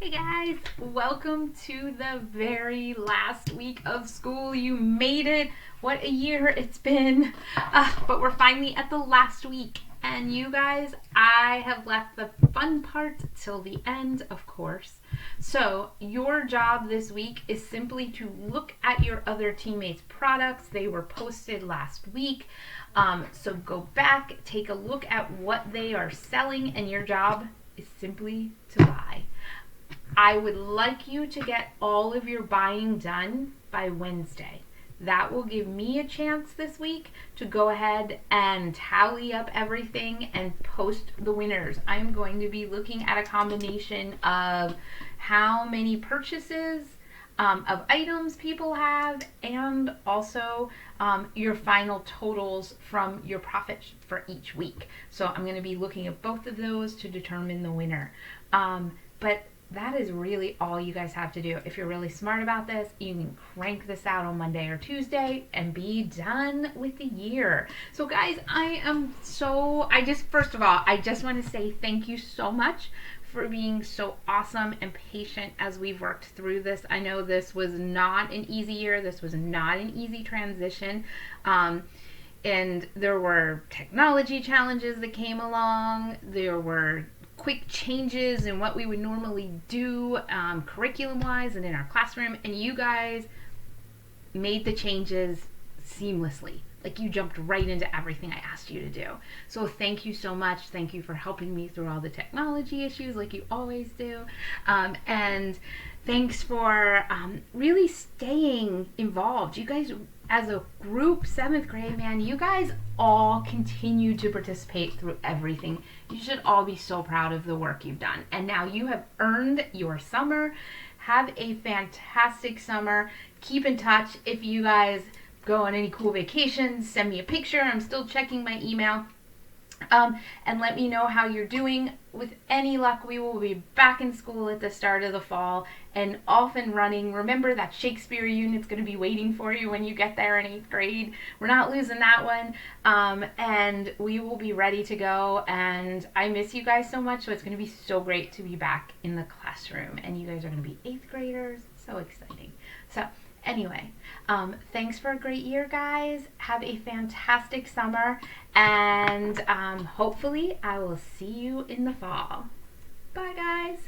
Hey guys, welcome to the very last week of school. You made it. What a year it's been. But we're finally at the last week. And you guys, I have left the fun part till the end, of course. So, your job this week is simply to look at your other teammates' products. They were posted last week. So, go back, take a look at what they are selling, and your job is simply to buy. I would like you to get all of your buying done by Wednesday. That will give me a chance this week to go ahead and tally up everything and post the winners. I'm going to be looking at a combination of how many purchases of items people have, and also your final totals from your profit for each week. So I'm going to be looking at both of those to determine the winner. But that is really all you guys have to do. If you're really smart about this, you can crank this out on Monday or Tuesday and be done with the year. So guys, first of all, I just want to say thank you so much for being so awesome and patient as we've worked through this. I know this was not an easy year. This was not an easy transition. And there were technology challenges that came along. There were quick changes in what we would normally do curriculum wise and in our classroom, and you guys made the changes seamlessly. Like, you jumped right into everything I asked you to do. So thank you so much. Thank you for helping me through all the technology issues like you always do. And thanks for really staying involved. You guys, as a group, 7th grade, man, you guys all continue to participate through everything. You should all be so proud of the work you've done. And now you have earned your summer. Have a fantastic summer. Keep in touch. If you guys go on any cool vacations, send me a picture. I'm still checking my email. And let me know how you're doing. With any luck, we will be back in school at the start of the fall and off and running. Remember that Shakespeare unit's going to be waiting for you when you get there in 8th grade. We're not losing that one. And we will be ready to go. And I miss you guys so much, so it's going to be so great to be back in the classroom. And you guys are going to be 8th graders. So exciting. So anyway, thanks for a great year, guys. Have a fantastic summer, and hopefully I will see you in the fall. Bye, guys.